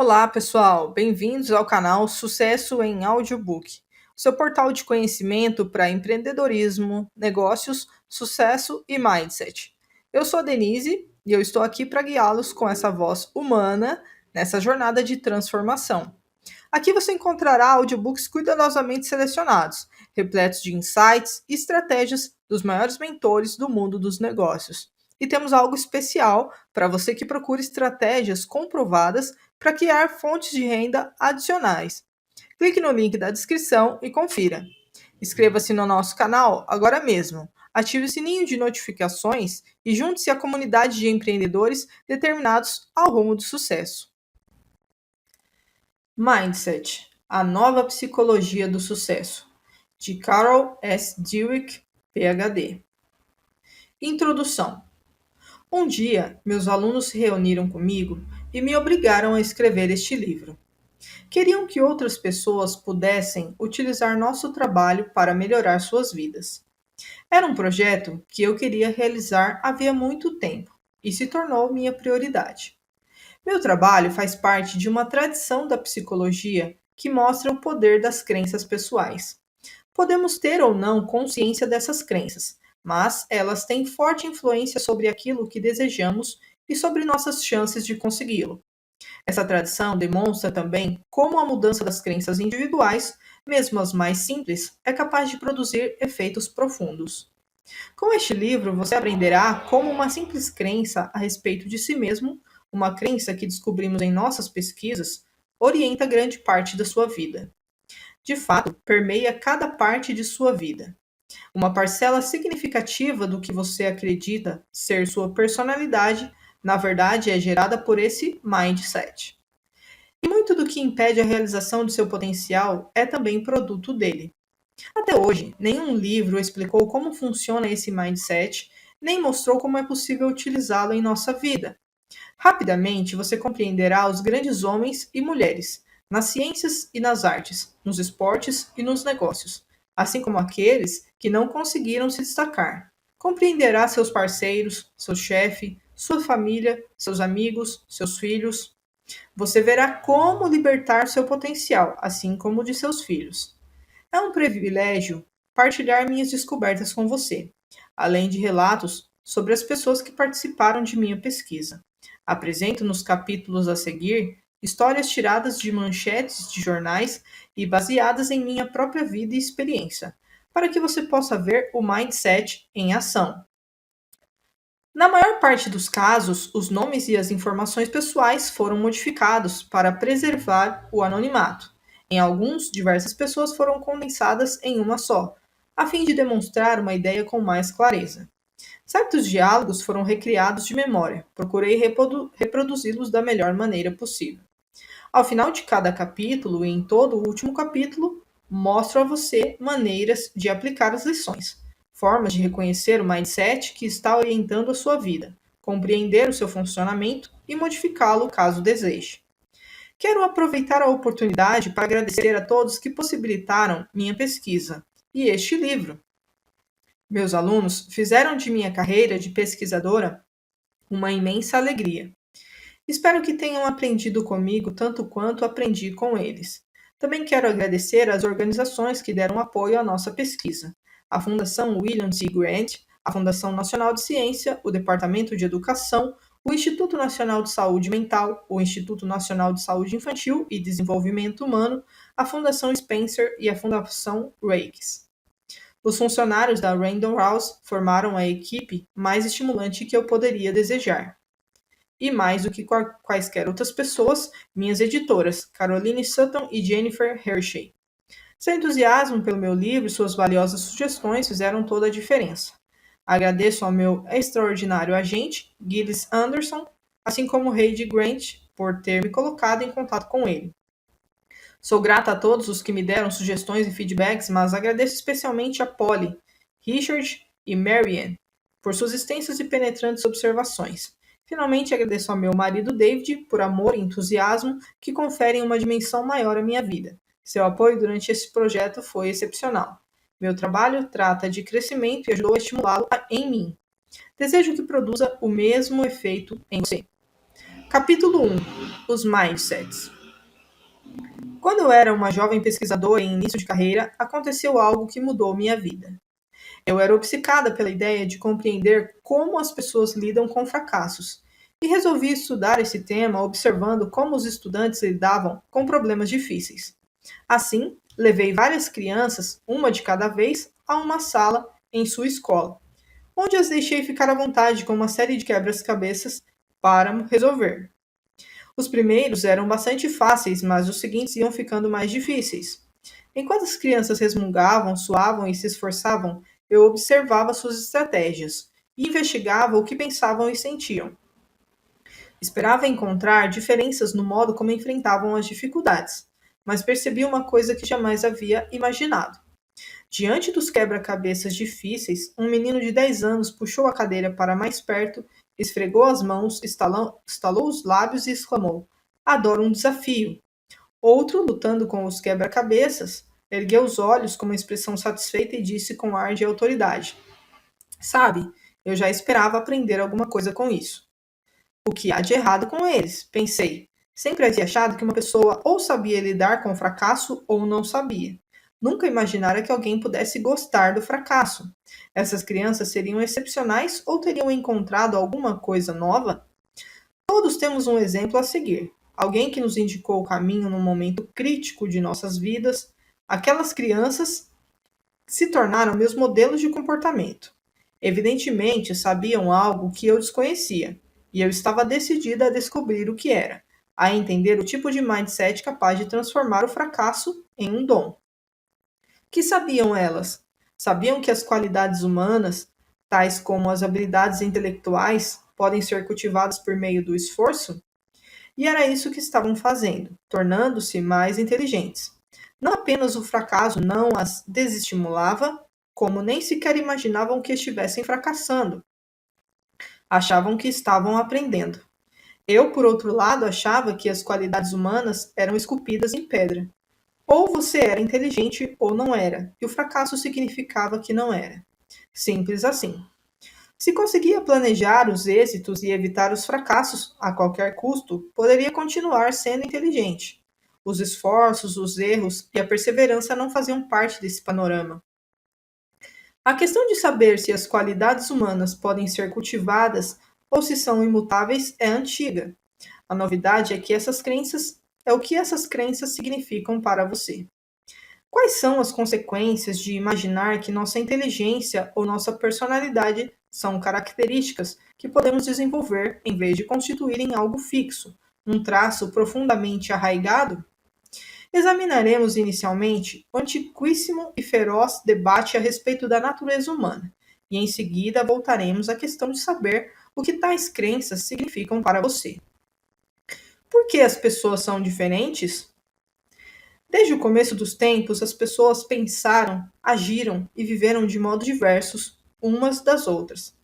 Olá, pessoal! Bem-vindos ao canal Sucesso em Audiobook, seu portal de conhecimento para empreendedorismo, negócios, sucesso e mindset. Eu sou a Denise e eu estou aqui para guiá-los com essa voz humana nessa jornada de transformação. Aqui você encontrará audiobooks cuidadosamente selecionados, repletos de insights e estratégias dos maiores mentores do mundo dos negócios. E temos algo especial para você que procura estratégias comprovadas para criar fontes de renda adicionais. Clique no link da descrição e confira. Inscreva-se no nosso canal agora mesmo. Ative o sininho de notificações e junte-se à comunidade de empreendedores determinados ao rumo do sucesso. Mindset, a nova psicologia do sucesso, de Carol S. Dweck, PhD. Introdução. Um dia, meus alunos se reuniram comigo e me obrigaram a escrever este livro. Queriam que outras pessoas pudessem utilizar nosso trabalho para melhorar suas vidas. Era um projeto que eu queria realizar havia muito tempo e se tornou minha prioridade. Meu trabalho faz parte de uma tradição da psicologia que mostra o poder das crenças pessoais. Podemos ter ou não consciência dessas crenças, mas elas têm forte influência sobre aquilo que desejamos e sobre nossas chances de consegui-lo. Essa tradição demonstra também como a mudança das crenças individuais, mesmo as mais simples, é capaz de produzir efeitos profundos. Com este livro, você aprenderá como uma simples crença a respeito de si mesmo, uma crença que descobrimos em nossas pesquisas, orienta grande parte da sua vida. De fato, permeia cada parte de sua vida. Uma parcela significativa do que você acredita ser sua personalidade, na verdade, é gerada por esse mindset. E muito do que impede a realização de seu potencial é também produto dele. Até hoje, nenhum livro explicou como funciona esse mindset, nem mostrou como é possível utilizá-lo em nossa vida. Rapidamente você compreenderá os grandes homens e mulheres, nas ciências e nas artes, nos esportes e nos negócios, assim como aqueles que não conseguiram se destacar. Compreenderá seus parceiros, seu chefe, sua família, seus amigos, seus filhos. Você verá como libertar seu potencial, assim como o de seus filhos. É um privilégio partilhar minhas descobertas com você, além de relatos sobre as pessoas que participaram de minha pesquisa. Apresento nos capítulos a seguir histórias tiradas de manchetes de jornais e baseadas em minha própria vida e experiência, para que você possa ver o mindset em ação. Na maior parte dos casos, os nomes e as informações pessoais foram modificados para preservar o anonimato. Em alguns, diversas pessoas foram condensadas em uma só, a fim de demonstrar uma ideia com mais clareza. Certos diálogos foram recriados de memória, procurei reproduzi-los da melhor maneira possível. Ao final de cada capítulo e em todo o último capítulo, mostro a você maneiras de aplicar as lições, formas de reconhecer o mindset que está orientando a sua vida, compreender o seu funcionamento e modificá-lo caso deseje. Quero aproveitar a oportunidade para agradecer a todos que possibilitaram minha pesquisa e este livro. Meus alunos fizeram de minha carreira de pesquisadora uma imensa alegria. Espero que tenham aprendido comigo tanto quanto aprendi com eles. Também quero agradecer às organizações que deram apoio à nossa pesquisa: a Fundação William T. Grant, a Fundação Nacional de Ciência, o Departamento de Educação, o Instituto Nacional de Saúde Mental, o Instituto Nacional de Saúde Infantil e Desenvolvimento Humano, a Fundação Spencer e a Fundação Rakes. Os funcionários da Random House formaram a equipe mais estimulante que eu poderia desejar. E mais do que quaisquer outras pessoas, minhas editoras, Caroline Sutton e Jennifer Hershey. Seu entusiasmo pelo meu livro e suas valiosas sugestões fizeram toda a diferença. Agradeço ao meu extraordinário agente, Gillis Anderson, assim como Heidi Grant, por ter me colocado em contato com ele. Sou grata a todos os que me deram sugestões e feedbacks, mas agradeço especialmente a Polly, Richard e Marianne por suas extensas e penetrantes observações. Finalmente, agradeço ao meu marido David por amor e entusiasmo que conferem uma dimensão maior à minha vida. Seu apoio durante esse projeto foi excepcional. Meu trabalho trata de crescimento e ajudou a estimulá-lo em mim. Desejo que produza o mesmo efeito em você. Capítulo 1. Os Mindsets. Quando eu era uma jovem pesquisadora em início de carreira, aconteceu algo que mudou minha vida. Eu era obcecada pela ideia de compreender como as pessoas lidam com fracassos e resolvi estudar esse tema observando como os estudantes lidavam com problemas difíceis. Assim, levei várias crianças, uma de cada vez, a uma sala em sua escola, onde as deixei ficar à vontade com uma série de quebras-cabeças para resolver. Os primeiros eram bastante fáceis, mas os seguintes iam ficando mais difíceis. Enquanto as crianças resmungavam, suavam e se esforçavam, eu observava suas estratégias e investigava o que pensavam e sentiam. Esperava encontrar diferenças no modo como enfrentavam as dificuldades, mas percebi uma coisa que jamais havia imaginado. Diante dos quebra-cabeças difíceis, um menino de 10 anos puxou a cadeira para mais perto, esfregou as mãos, estalou os lábios e exclamou: Adoro um desafio. Outro, lutando com os quebra-cabeças, ergueu os olhos com uma expressão satisfeita e disse com ar de autoridade: Sabe, eu já esperava aprender alguma coisa com isso. O que há de errado com eles? Pensei. Sempre havia achado que uma pessoa ou sabia lidar com o fracasso ou não sabia. Nunca imaginara que alguém pudesse gostar do fracasso. Essas crianças seriam excepcionais ou teriam encontrado alguma coisa nova? Todos temos um exemplo a seguir. Alguém que nos indicou o caminho num momento crítico de nossas vidas. Aquelas crianças se tornaram meus modelos de comportamento. Evidentemente, sabiam algo que eu desconhecia, e eu estava decidida a descobrir o que era, a entender o tipo de mindset capaz de transformar o fracasso em um dom. Que sabiam elas? Sabiam que as qualidades humanas, tais como as habilidades intelectuais, podem ser cultivadas por meio do esforço? E era isso que estavam fazendo, tornando-se mais inteligentes. Não apenas o fracasso não as desestimulava, como nem sequer imaginavam que estivessem fracassando. Achavam que estavam aprendendo. Eu, por outro lado, achava que as qualidades humanas eram esculpidas em pedra. Ou você era inteligente ou não era, e o fracasso significava que não era. Simples assim. Se conseguia planejar os êxitos e evitar os fracassos a qualquer custo, poderia continuar sendo inteligente. Os esforços, os erros e a perseverança não faziam parte desse panorama. A questão de saber se as qualidades humanas podem ser cultivadas ou se são imutáveis é antiga. A novidade é que o que essas crenças significam para você. Quais são as consequências de imaginar que nossa inteligência ou nossa personalidade são características que podemos desenvolver em vez de constituírem algo fixo, um traço profundamente arraigado? Examinaremos inicialmente o antiquíssimo e feroz debate a respeito da natureza humana, e em seguida voltaremos à questão de saber o que tais crenças significam para você. Por que as pessoas são diferentes? Desde o começo dos tempos, as pessoas pensaram, agiram e viveram de modo diversos umas das outras.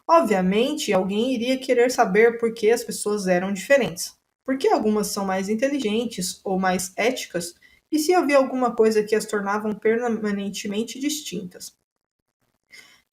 Obviamente, alguém iria querer saber por que as pessoas eram diferentes. Por que algumas são mais inteligentes ou mais éticas, e se havia alguma coisa que as tornavam permanentemente distintas.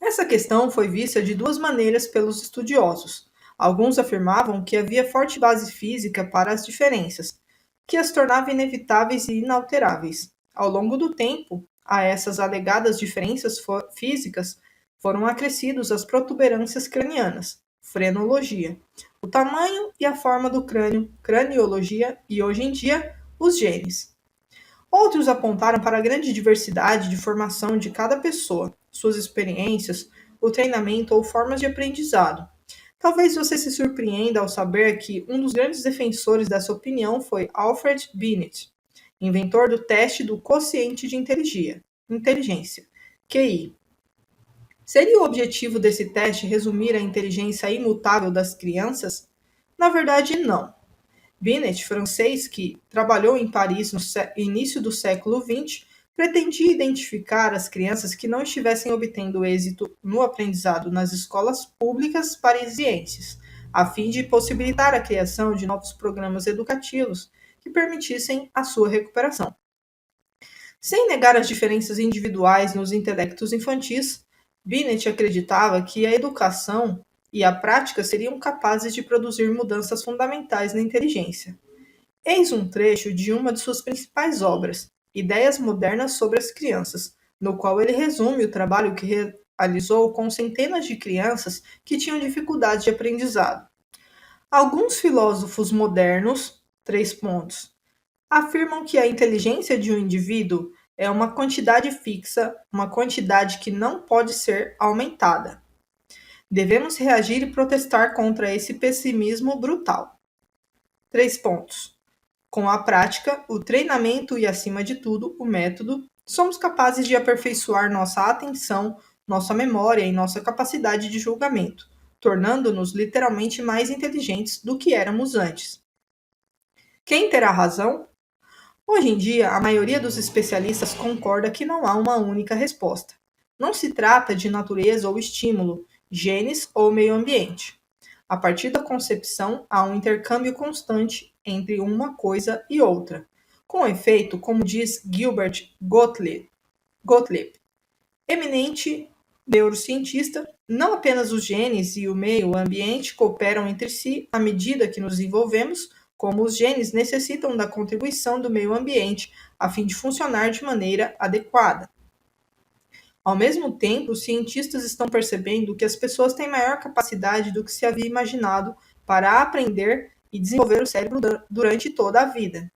Essa questão foi vista de duas maneiras pelos estudiosos. Alguns afirmavam que havia forte base física para as diferenças, que as tornava inevitáveis e inalteráveis. Ao longo do tempo, a essas alegadas diferenças físicas foram acrescidos as protuberâncias cranianas, frenologia, o tamanho e a forma do crânio, craniologia e, hoje em dia, os genes. Outros apontaram para a grande diversidade de formação de cada pessoa, suas experiências, o treinamento ou formas de aprendizado. Talvez você se surpreenda ao saber que um dos grandes defensores dessa opinião foi Alfred Binet, inventor do teste do quociente de inteligência, QI. Seria o objetivo desse teste resumir a inteligência imutável das crianças? Na verdade, não. Binet, francês que trabalhou em Paris no início do século XX, pretendia identificar as crianças que não estivessem obtendo êxito no aprendizado nas escolas públicas parisienses, a fim de possibilitar a criação de novos programas educativos que permitissem a sua recuperação. Sem negar as diferenças individuais nos intelectos infantis, Binet acreditava que a educação e a prática seriam capazes de produzir mudanças fundamentais na inteligência. Eis um trecho de uma de suas principais obras, Ideias Modernas sobre as Crianças, no qual ele resume o trabalho que realizou com centenas de crianças que tinham dificuldade de aprendizado. Alguns filósofos modernos, 3 pontos, afirmam que a inteligência de um indivíduo é uma quantidade fixa, uma quantidade que não pode ser aumentada. Devemos reagir e protestar contra esse pessimismo brutal. 3 pontos. Com a prática, o treinamento e, acima de tudo, o método, somos capazes de aperfeiçoar nossa atenção, nossa memória e nossa capacidade de julgamento, tornando-nos literalmente mais inteligentes do que éramos antes. Quem terá razão? Hoje em dia, a maioria dos especialistas concorda que não há uma única resposta. Não se trata de natureza ou estímulo, genes ou meio ambiente. A partir da concepção, há um intercâmbio constante entre uma coisa e outra. Com efeito, como diz Gilbert Gottlieb, eminente neurocientista, não apenas os genes e o meio ambiente cooperam entre si à medida que nos desenvolvemos, como os genes necessitam da contribuição do meio ambiente a fim de funcionar de maneira adequada. Ao mesmo tempo, os cientistas estão percebendo que as pessoas têm maior capacidade do que se havia imaginado para aprender e desenvolver o cérebro durante toda a vida.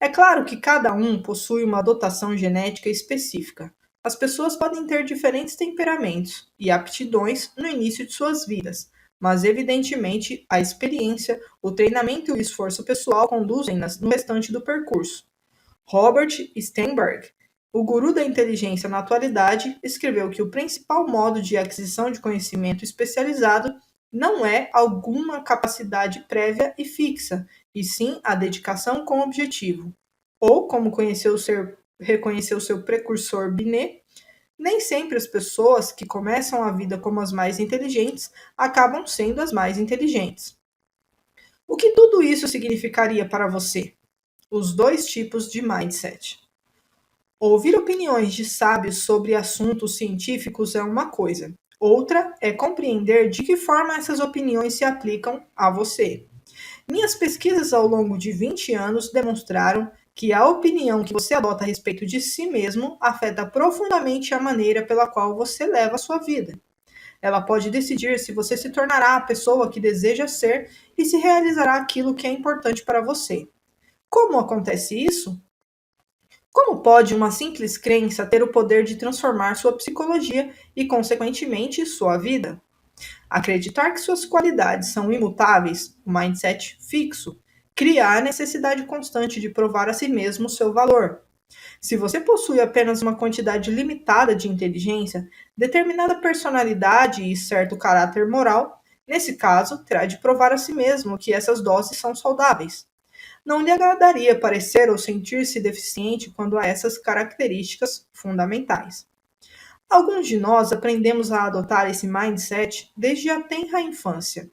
É claro que cada um possui uma dotação genética específica. As pessoas podem ter diferentes temperamentos e aptidões no início de suas vidas, mas evidentemente a experiência, o treinamento e o esforço pessoal conduzem-nas no restante do percurso. Robert Sternberg, o guru da inteligência na atualidade, escreveu que o principal modo de aquisição de conhecimento especializado não é alguma capacidade prévia e fixa, e sim a dedicação com objetivo. Ou, como reconheceu seu precursor Binet, nem sempre as pessoas que começam a vida como as mais inteligentes acabam sendo as mais inteligentes. O que tudo isso significaria para você? Os dois tipos de mindset. Ouvir opiniões de sábios sobre assuntos científicos é uma coisa. Outra é compreender de que forma essas opiniões se aplicam a você. Minhas pesquisas ao longo de 20 anos demonstraram que a opinião que você adota a respeito de si mesmo afeta profundamente a maneira pela qual você leva a sua vida. Ela pode decidir se você se tornará a pessoa que deseja ser e se realizará aquilo que é importante para você. Como acontece isso? Como pode uma simples crença ter o poder de transformar sua psicologia e, consequentemente, sua vida? Acreditar que suas qualidades são imutáveis, o mindset fixo, cria a necessidade constante de provar a si mesmo o seu valor. Se você possui apenas uma quantidade limitada de inteligência, determinada personalidade e certo caráter moral, nesse caso, terá de provar a si mesmo que essas doses são saudáveis. Não lhe agradaria parecer ou sentir-se deficiente quando há essas características fundamentais. Alguns de nós aprendemos a adotar esse mindset desde a tenra infância.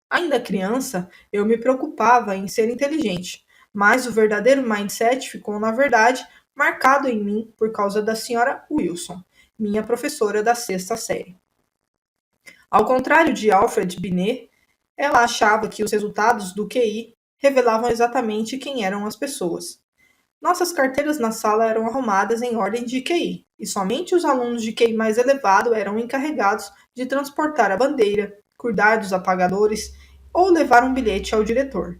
Ainda criança, eu me preocupava em ser inteligente, mas o verdadeiro mindset ficou, na verdade, marcado em mim por causa da senhora Wilson, minha professora da sexta série. Ao contrário de Alfred Binet, ela achava que os resultados do QI revelavam exatamente quem eram as pessoas. Nossas carteiras na sala eram arrumadas em ordem de QI, e somente os alunos de QI mais elevado eram encarregados de transportar a bandeira, cuidar dos apagadores ou levar um bilhete ao diretor.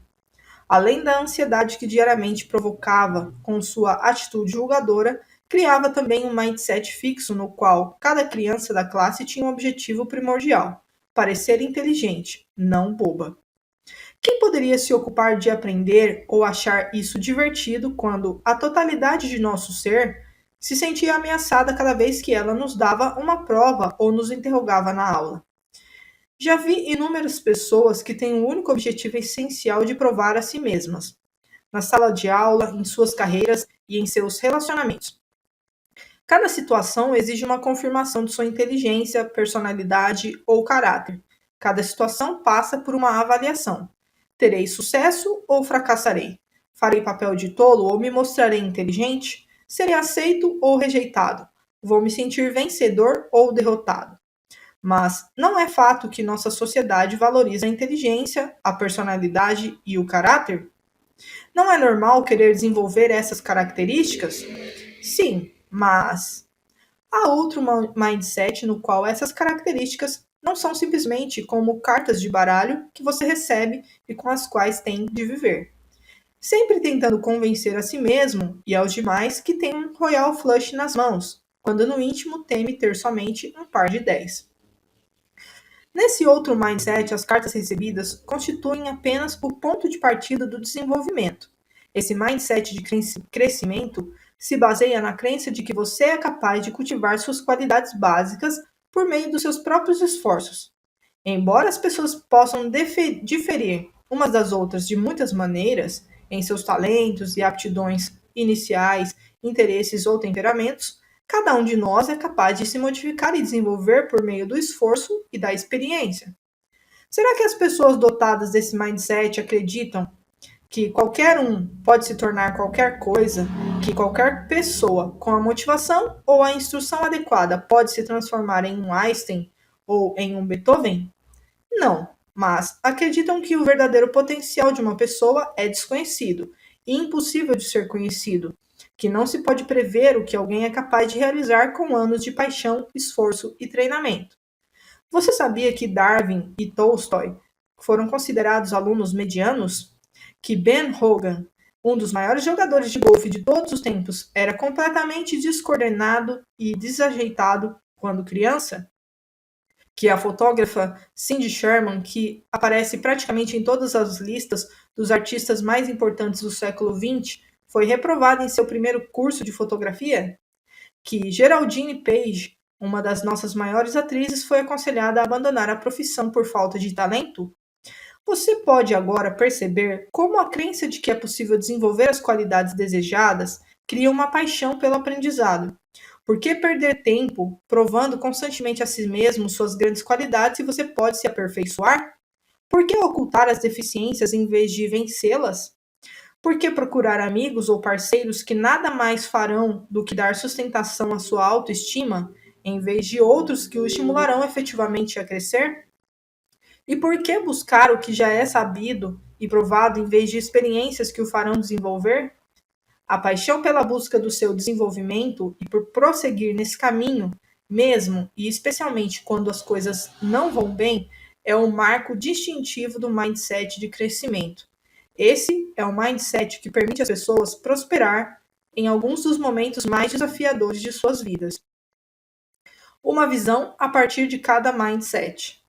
Além da ansiedade que diariamente provocava com sua atitude julgadora, criava também um mindset fixo no qual cada criança da classe tinha um objetivo primordial: parecer inteligente, não boba. Quem poderia se ocupar de aprender ou achar isso divertido quando a totalidade de nosso ser se sentia ameaçada cada vez que ela nos dava uma prova ou nos interrogava na aula? Já vi inúmeras pessoas que têm um único objetivo essencial de provar a si mesmas, na sala de aula, em suas carreiras e em seus relacionamentos. Cada situação exige uma confirmação de sua inteligência, personalidade ou caráter. Cada situação passa por uma avaliação. Terei sucesso ou fracassarei? Farei papel de tolo ou me mostrarei inteligente? Serei aceito ou rejeitado? Vou me sentir vencedor ou derrotado? mas não é fato que nossa sociedade valoriza a inteligência, a personalidade e o caráter? Não é normal querer desenvolver essas características? Sim, mas há outro mindset no qual essas características não são simplesmente como cartas de baralho que você recebe e com as quais tem de viver. Sempre tentando convencer a si mesmo e aos demais que tem um Royal Flush nas mãos, quando no íntimo teme ter somente um par de 10. Nesse outro mindset, as cartas recebidas constituem apenas o ponto de partida do desenvolvimento. Esse mindset de crescimento se baseia na crença de que você é capaz de cultivar suas qualidades básicas por meio dos seus próprios esforços. Embora as pessoas possam diferir umas das outras de muitas maneiras, em seus talentos e aptidões iniciais, interesses ou temperamentos, cada um de nós é capaz de se modificar e desenvolver por meio do esforço e da experiência. Será que as pessoas dotadas desse mindset acreditam que qualquer um pode se tornar qualquer coisa, que qualquer pessoa com a motivação ou a instrução adequada pode se transformar em um Einstein ou em um Beethoven? Não, mas acreditam que o verdadeiro potencial de uma pessoa é desconhecido e impossível de ser conhecido, que não se pode prever o que alguém é capaz de realizar com anos de paixão, esforço e treinamento. Você sabia que Darwin e Tolstói foram considerados alunos medianos? Que Ben Hogan, um dos maiores jogadores de golfe de todos os tempos, era completamente descoordenado e desajeitado quando criança? Que a fotógrafa Cindy Sherman, que aparece praticamente em todas as listas dos artistas mais importantes do século XX, foi reprovada em seu primeiro curso de fotografia? Que Geraldine Page, uma das nossas maiores atrizes, foi aconselhada a abandonar a profissão por falta de talento? Você pode agora perceber como a crença de que é possível desenvolver as qualidades desejadas cria uma paixão pelo aprendizado. Por que perder tempo provando constantemente a si mesmo suas grandes qualidades se você pode se aperfeiçoar? Por que ocultar as deficiências em vez de vencê-las? Por que procurar amigos ou parceiros que nada mais farão do que dar sustentação à sua autoestima, em vez de outros que o estimularão efetivamente a crescer? E por que buscar o que já é sabido e provado em vez de experiências que o farão desenvolver? A paixão pela busca do seu desenvolvimento e por prosseguir nesse caminho, mesmo e especialmente quando as coisas não vão bem, é um marco distintivo do mindset de crescimento. Esse é o mindset que permite às pessoas prosperar em alguns dos momentos mais desafiadores de suas vidas. Uma visão a partir de cada mindset.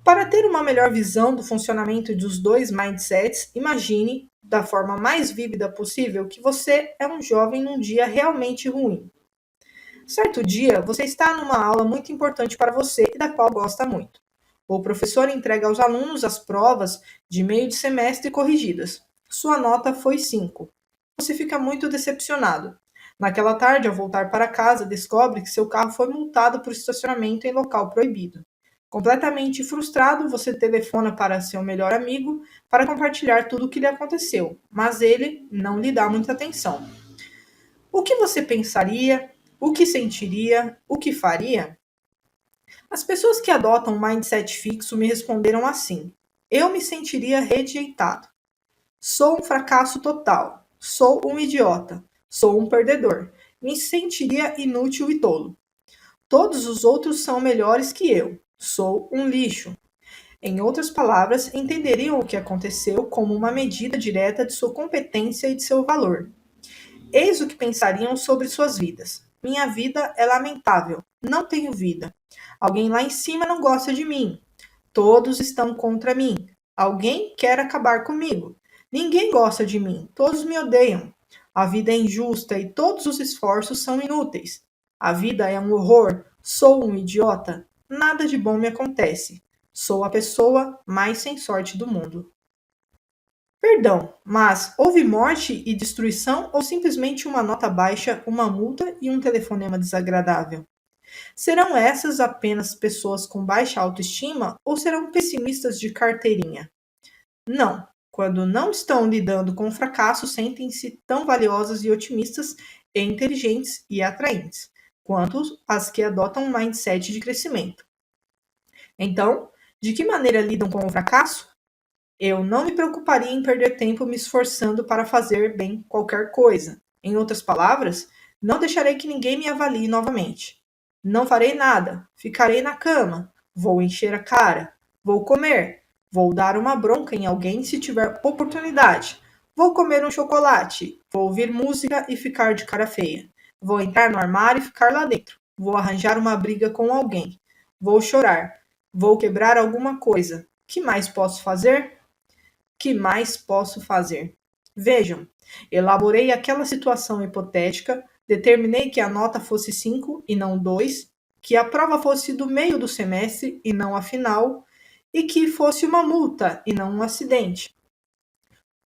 Para ter uma melhor visão do funcionamento dos dois mindsets, imagine, da forma mais vívida possível, que você é um jovem num dia realmente ruim. Certo dia, você está numa aula muito importante para você e da qual gosta muito. O professor entrega aos alunos as provas de meio de semestre corrigidas. Sua nota foi 5. Você fica muito decepcionado. Naquela tarde, ao voltar para casa, descobre que seu carro foi multado por estacionamento em local proibido. Completamente frustrado, você telefona para seu melhor amigo para compartilhar tudo o que lhe aconteceu, mas ele não lhe dá muita atenção. O que você pensaria? O que sentiria? O que faria? As pessoas que adotam um mindset fixo me responderam assim: eu me sentiria rejeitado. Sou um fracasso total. Sou um idiota. Sou um perdedor. Me sentiria inútil e tolo. Todos os outros são melhores que eu. Sou um lixo. Em outras palavras, entenderiam o que aconteceu como uma medida direta de sua competência e de seu valor. Eis o que pensariam sobre suas vidas. Minha vida é lamentável. Não tenho vida. Alguém lá em cima não gosta de mim. Todos estão contra mim. Alguém quer acabar comigo. Ninguém gosta de mim. Todos me odeiam. A vida é injusta e todos os esforços são inúteis. A vida é um horror. Sou um idiota. Nada de bom me acontece. Sou a pessoa mais sem sorte do mundo. Perdão, mas houve morte e destruição ou simplesmente uma nota baixa, uma multa e um telefonema desagradável? Serão essas apenas pessoas com baixa autoestima ou serão pessimistas de carteirinha? Não. Quando não estão lidando com o fracasso, sentem-se tão valiosas e otimistas e inteligentes e atraentes. quanto as que adotam um mindset de crescimento. Então, de que maneira lidam com o fracasso? Eu não me preocuparia em perder tempo me esforçando para fazer bem qualquer coisa. Em outras palavras, não deixarei que ninguém me avalie novamente. Não farei nada, ficarei na cama, vou encher a cara, vou comer, vou dar uma bronca em alguém se tiver oportunidade, vou comer um chocolate, vou ouvir música e ficar de cara feia, vou entrar no armário e ficar lá dentro, vou arranjar uma briga com alguém, vou chorar, vou quebrar alguma coisa. Que mais posso fazer? Que mais posso fazer? Vejam, elaborei aquela situação hipotética, determinei que a nota fosse 5 e não 2, que a prova fosse do meio do semestre e não a final, e que fosse uma multa e não um acidente.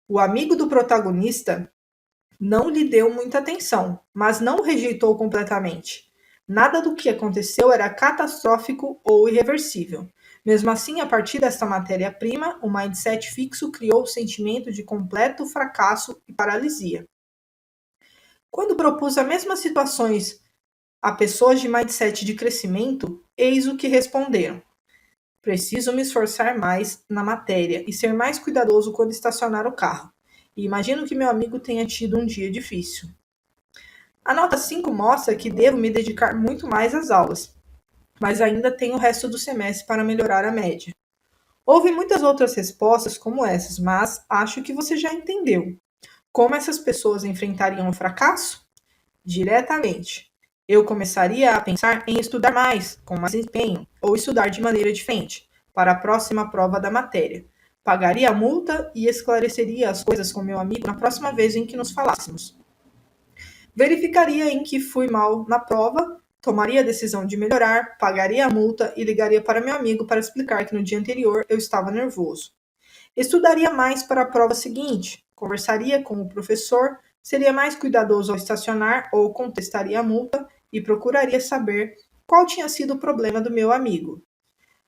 O amigo do protagonista não lhe deu muita atenção, mas não o rejeitou completamente. Nada do que aconteceu era catastrófico ou irreversível. Mesmo assim, a partir desta matéria-prima, o mindset fixo criou o sentimento de completo fracasso e paralisia. Quando propus as mesmas situações a pessoas de mindset de crescimento, eis o que responderam: preciso me esforçar mais na matéria e ser mais cuidadoso quando estacionar o carro. E imagino que meu amigo tenha tido um dia difícil. A nota 5 mostra que devo me dedicar muito mais às aulas, mas ainda tenho o resto do semestre para melhorar a média. Houve muitas outras respostas como essas, mas acho que você já entendeu. Como essas pessoas enfrentariam o fracasso? Diretamente. Eu começaria a pensar em estudar mais, com mais empenho, ou estudar de maneira diferente, para a próxima prova da matéria. Pagaria a multa e esclareceria as coisas com meu amigo na próxima vez em que nos falássemos. Verificaria em que fui mal na prova, tomaria a decisão de melhorar, pagaria a multa e ligaria para meu amigo para explicar que no dia anterior eu estava nervoso. Estudaria mais para a prova seguinte, conversaria com o professor, seria mais cuidadoso ao estacionar ou contestaria a multa e procuraria saber qual tinha sido o problema do meu amigo.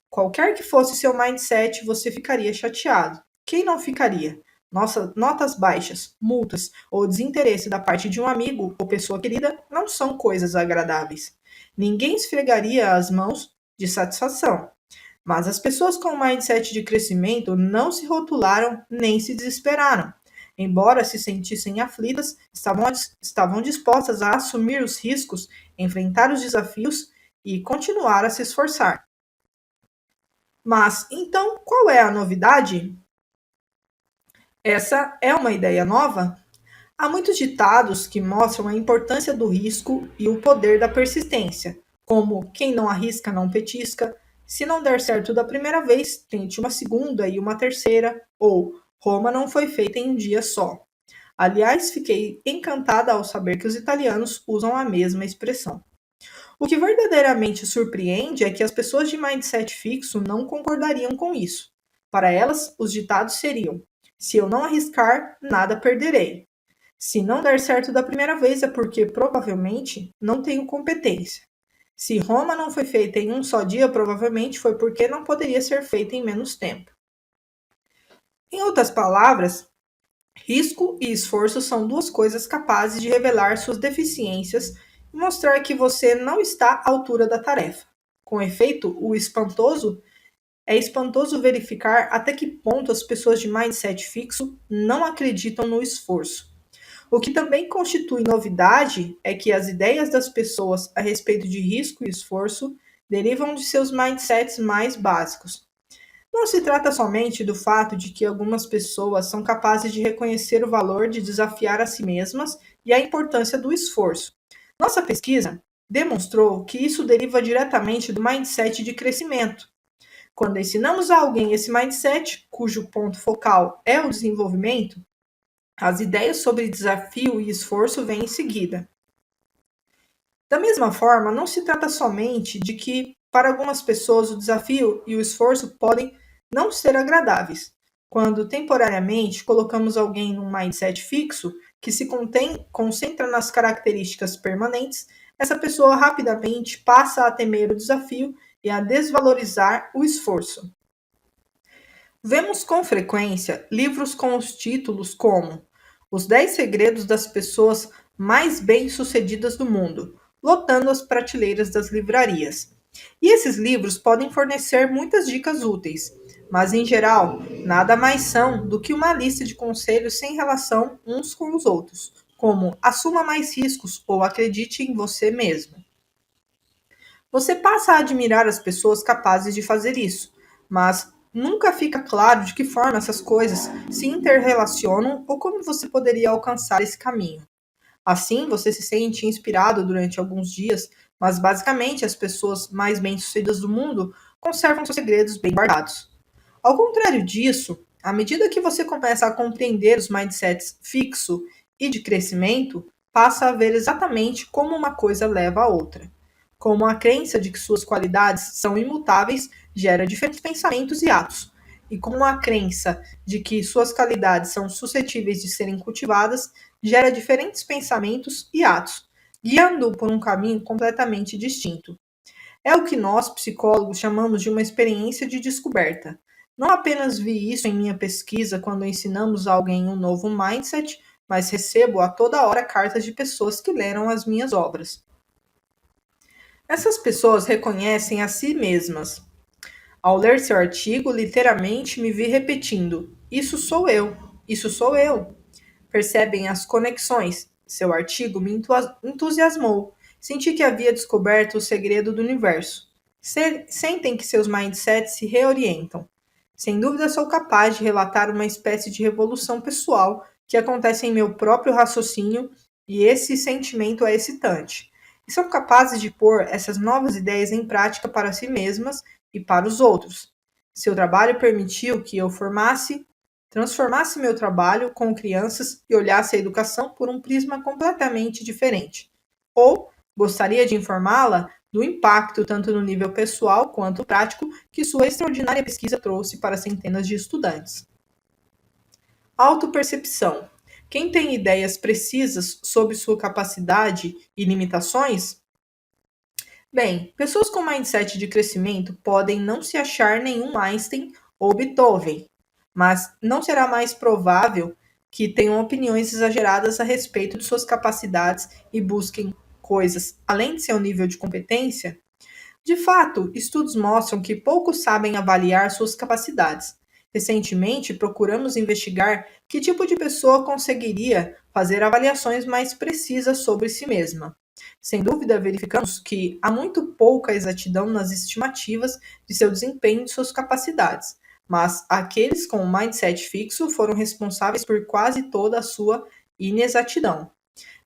Qualquer que fosse seu mindset, você ficaria chateado. Quem não ficaria? Notas baixas, multas ou desinteresse da parte de um amigo ou pessoa querida não são coisas agradáveis. Ninguém esfregaria as mãos de satisfação. Mas as pessoas com mindset de crescimento não se rotularam nem se desesperaram. Embora se sentissem aflitas, estavam dispostas a assumir os riscos, enfrentar os desafios e continuar a se esforçar. Mas então, qual é a novidade? Essa é uma ideia nova? Há muitos ditados que mostram a importância do risco e o poder da persistência, como quem não arrisca não petisca, se não der certo da primeira vez, tente uma segunda e uma terceira, ou Roma não foi feita em um dia só. Aliás, fiquei encantada ao saber que os italianos usam a mesma expressão. O que verdadeiramente surpreende é que as pessoas de mindset fixo não concordariam com isso. Para elas, os ditados seriam: se eu não arriscar, nada perderei. Se não der certo da primeira vez é porque provavelmente não tenho competência. Se Roma não foi feita em um só dia, provavelmente foi porque não poderia ser feita em menos tempo. Em outras palavras, risco e esforço são duas coisas capazes de revelar suas deficiências e mostrar que você não está à altura da tarefa. Com efeito, é espantoso verificar até que ponto as pessoas de mindset fixo não acreditam no esforço. O que também constitui novidade é que as ideias das pessoas a respeito de risco e esforço derivam de seus mindsets mais básicos. Não se trata somente do fato de que algumas pessoas são capazes de reconhecer o valor de desafiar a si mesmas e a importância do esforço. Nossa pesquisa demonstrou que isso deriva diretamente do mindset de crescimento. Quando ensinamos a alguém esse mindset, cujo ponto focal é o desenvolvimento, as ideias sobre desafio e esforço vêm em seguida. Da mesma forma, não se trata somente de que, para algumas pessoas, o desafio e o esforço podem não ser agradáveis. Quando temporariamente colocamos alguém num mindset fixo, que se concentra nas características permanentes, essa pessoa rapidamente passa a temer o desafio e a desvalorizar o esforço. Vemos com frequência livros com os títulos como Os 10 Segredos das Pessoas Mais Bem-Sucedidas do Mundo, lotando as prateleiras das livrarias. E esses livros podem fornecer muitas dicas úteis, mas em geral, nada mais são do que uma lista de conselhos sem relação uns com os outros, como assuma mais riscos ou acredite em você mesmo. Você passa a admirar as pessoas capazes de fazer isso, mas nunca fica claro de que forma essas coisas se interrelacionam ou como você poderia alcançar esse caminho. Assim, você se sente inspirado durante alguns dias, mas basicamente as pessoas mais bem-sucedidas do mundo conservam seus segredos bem guardados. Ao contrário disso, à medida que você começa a compreender os mindsets fixo e de crescimento, passa a ver exatamente como uma coisa leva a outra. Como a crença de que suas qualidades são imutáveis gera diferentes pensamentos e atos, e como a crença de que suas qualidades são suscetíveis de serem cultivadas gera diferentes pensamentos e atos, guiando-o por um caminho completamente distinto. É o que nós, psicólogos, chamamos de uma experiência de descoberta. Não apenas vi isso em minha pesquisa quando ensinamos a alguém um novo mindset, mas recebo a toda hora cartas de pessoas que leram as minhas obras. Essas pessoas reconhecem a si mesmas. Ao ler seu artigo, literalmente me vi repetindo: Isso sou eu, isso sou eu. Percebem as conexões. Seu artigo me entusiasmou. Senti que havia descoberto o segredo do universo. Sentem que seus mindsets se reorientam. Sem dúvida, sou capaz de relatar uma espécie de revolução pessoal que acontece em meu próprio raciocínio, e esse sentimento é excitante. E são capazes de pôr essas novas ideias em prática para si mesmas e para os outros. Seu trabalho permitiu que eu transformasse meu trabalho com crianças e olhasse a educação por um prisma completamente diferente. Ou gostaria de informá-la do impacto, tanto no nível pessoal quanto prático, que sua extraordinária pesquisa trouxe para centenas de estudantes. Autopercepção. Quem tem ideias precisas sobre sua capacidade e limitações? Bem, pessoas com mindset de crescimento podem não se achar nenhum Einstein ou Beethoven, mas não será mais provável que tenham opiniões exageradas a respeito de suas capacidades e busquem coisas além de seu nível de competência. De fato, estudos mostram que poucos sabem avaliar suas capacidades. Recentemente, procuramos investigar que tipo de pessoa conseguiria fazer avaliações mais precisas sobre si mesma. Sem dúvida, verificamos que há muito pouca exatidão nas estimativas de seu desempenho e de suas capacidades, mas aqueles com um mindset fixo foram responsáveis por quase toda a sua inexatidão.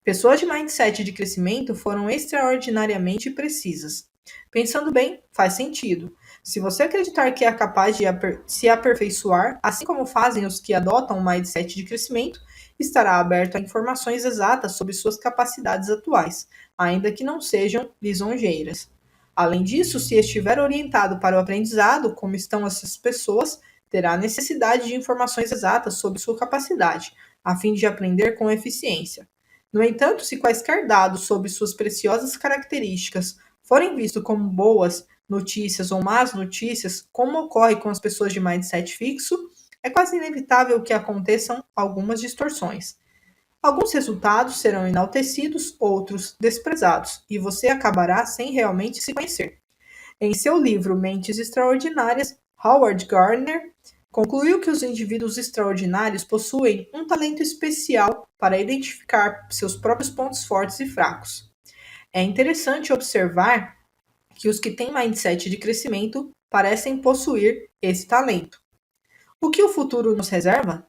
Pessoas de mindset de crescimento foram extraordinariamente precisas. Pensando bem, faz sentido. Se você acreditar que é capaz de se aperfeiçoar, assim como fazem os que adotam um mindset de crescimento, estará aberto a informações exatas sobre suas capacidades atuais, ainda que não sejam lisonjeiras. Além disso, se estiver orientado para o aprendizado, como estão essas pessoas, terá necessidade de informações exatas sobre sua capacidade, a fim de aprender com eficiência. No entanto, se quaisquer dados sobre suas preciosas características forem vistos como boas notícias ou más notícias, como ocorre com as pessoas de mindset fixo, é quase inevitável que aconteçam algumas distorções. Alguns resultados serão enaltecidos, outros desprezados, e você acabará sem realmente se conhecer. Em seu livro Mentes Extraordinárias, Howard Gardner concluiu que os indivíduos extraordinários possuem um talento especial para identificar seus próprios pontos fortes e fracos. É interessante observar que os que têm mindset de crescimento parecem possuir esse talento. O que o futuro nos reserva?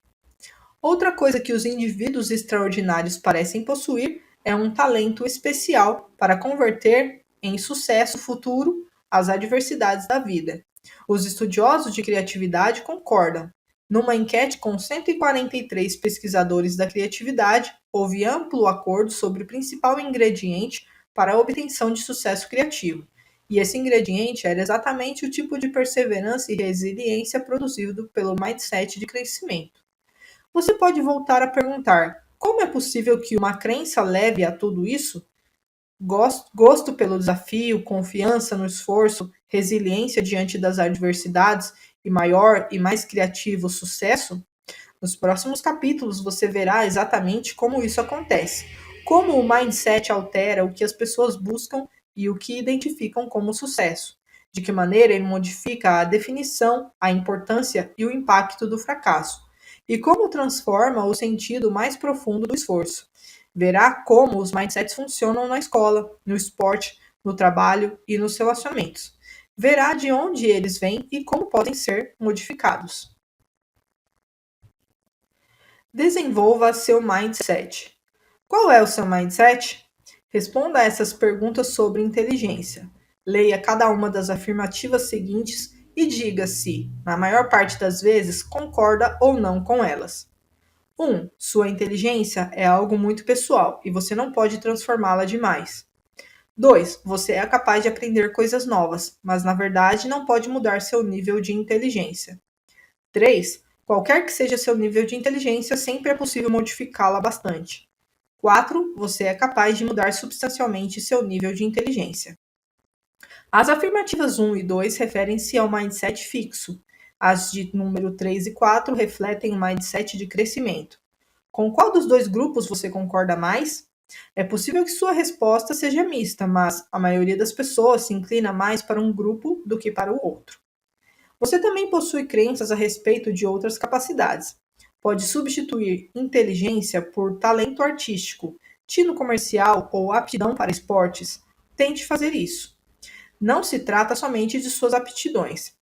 Outra coisa que os indivíduos extraordinários parecem possuir é um talento especial para converter em sucesso futuro as adversidades da vida. Os estudiosos de criatividade concordam. Numa enquete com 143 pesquisadores da criatividade, houve amplo acordo sobre o principal ingrediente para a obtenção de sucesso criativo. E esse ingrediente era exatamente o tipo de perseverança e resiliência produzido pelo mindset de crescimento. Você pode voltar a perguntar: como é possível que uma crença leve a tudo isso? Gosto pelo desafio, confiança no esforço, resiliência diante das adversidades e maior e mais criativo sucesso? Nos próximos capítulos você verá exatamente como isso acontece. Como o mindset altera o que as pessoas buscam e o que identificam como sucesso. De que maneira ele modifica a definição, a importância e o impacto do fracasso. E como transforma o sentido mais profundo do esforço. Verá como os mindsets funcionam na escola, no esporte, no trabalho e nos relacionamentos. Verá de onde eles vêm e como podem ser modificados. Desenvolva seu mindset. Qual é o seu mindset? Responda a essas perguntas sobre inteligência. Leia cada uma das afirmativas seguintes e diga se, na maior parte das vezes, concorda ou não com elas. 1. Sua inteligência é algo muito pessoal e você não pode transformá-la demais. 2. Você é capaz de aprender coisas novas, mas na verdade não pode mudar seu nível de inteligência. 3. Qualquer que seja seu nível de inteligência, sempre é possível modificá-la bastante. 4. Você é capaz de mudar substancialmente seu nível de inteligência. As afirmativas 1 e 2 referem-se ao mindset fixo. As de número 3 e 4 refletem o mindset de crescimento. Com qual dos dois grupos você concorda mais? É possível que sua resposta seja mista, mas a maioria das pessoas se inclina mais para um grupo do que para o outro. Você também possui crenças a respeito de outras capacidades. Pode substituir inteligência por talento artístico, tino comercial ou aptidão para esportes. Tente fazer isso. Não se trata somente de suas aptidões,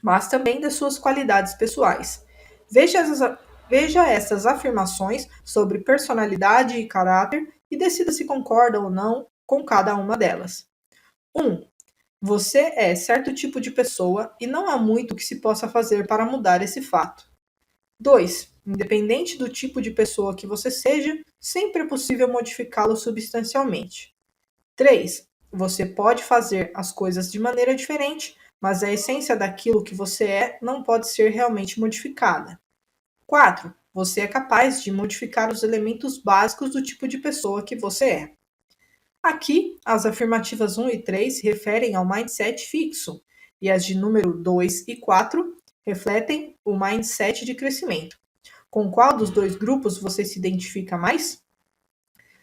mas também das suas qualidades pessoais. Veja essas afirmações sobre personalidade e caráter e decida se concorda ou não com cada uma delas. 1. Você é certo tipo de pessoa e não há muito que se possa fazer para mudar esse fato. 2. Independente do tipo de pessoa que você seja, sempre é possível modificá-lo substancialmente. 3. Você pode fazer as coisas de maneira diferente, mas a essência daquilo que você é não pode ser realmente modificada. 4. Você é capaz de modificar os elementos básicos do tipo de pessoa que você é. Aqui, as afirmativas 1 e 3 se referem ao mindset fixo, e as de número 2 e 4 refletem o mindset de crescimento. Com qual dos dois grupos você se identifica mais?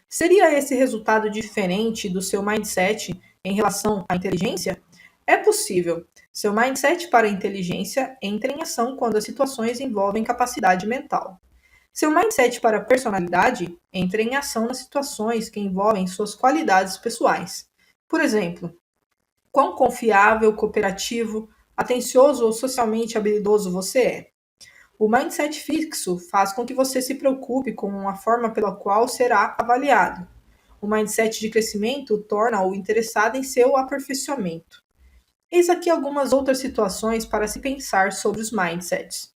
Seria esse resultado diferente do seu mindset em relação à inteligência? É possível. Seu mindset para a inteligência entra em ação quando as situações envolvem capacidade mental. Seu mindset para a personalidade entra em ação nas situações que envolvem suas qualidades pessoais. Por exemplo, quão confiável, cooperativo, atencioso ou socialmente habilidoso você é. O mindset fixo faz com que você se preocupe com a forma pela qual será avaliado. O mindset de crescimento torna-o interessado em seu aperfeiçoamento. Eis aqui algumas outras situações para se pensar sobre os mindsets.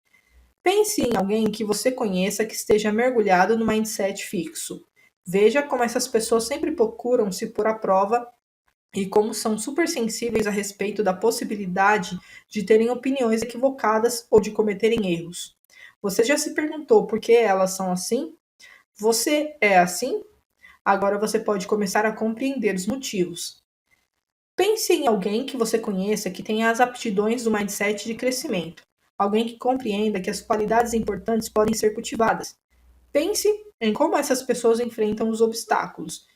Pense em alguém que você conheça que esteja mergulhado no mindset fixo. Veja como essas pessoas sempre procuram se pôr à prova e como são super sensíveis a respeito da possibilidade de terem opiniões equivocadas ou de cometerem erros. Você já se perguntou por que elas são assim? Você é assim? Agora você pode começar a compreender os motivos. Pense em alguém que você conheça que tenha as aptidões do mindset de crescimento. Alguém que compreenda que as qualidades importantes podem ser cultivadas. Pense em como essas pessoas enfrentam os obstáculos.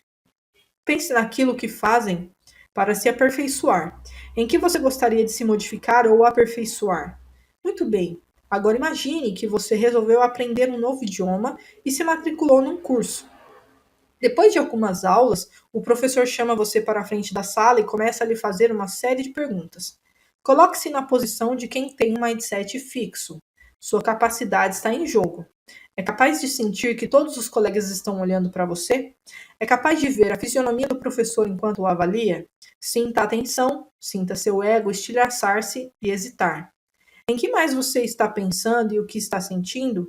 Pense naquilo que fazem para se aperfeiçoar. Em que você gostaria de se modificar ou aperfeiçoar? Muito bem. Agora imagine que você resolveu aprender um novo idioma e se matriculou num curso. Depois de algumas aulas, o professor chama você para a frente da sala e começa a lhe fazer uma série de perguntas. Coloque-se na posição de quem tem um mindset fixo. Sua capacidade está em jogo. É capaz de sentir que todos os colegas estão olhando para você? É capaz de ver a fisionomia do professor enquanto o avalia? Sinta a atenção, sinta seu ego estilhaçar-se e hesitar. Em que mais você está pensando e o que está sentindo?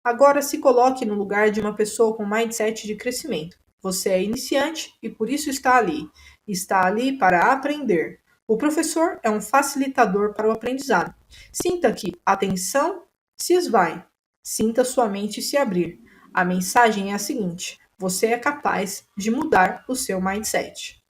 Agora se coloque no lugar de uma pessoa com mindset de crescimento. Você é iniciante e por isso está ali. Está ali para aprender. O professor é um facilitador para o aprendizado. Sinta que a atenção se esvai. Sinta sua mente se abrir. A mensagem é a seguinte: você é capaz de mudar o seu mindset.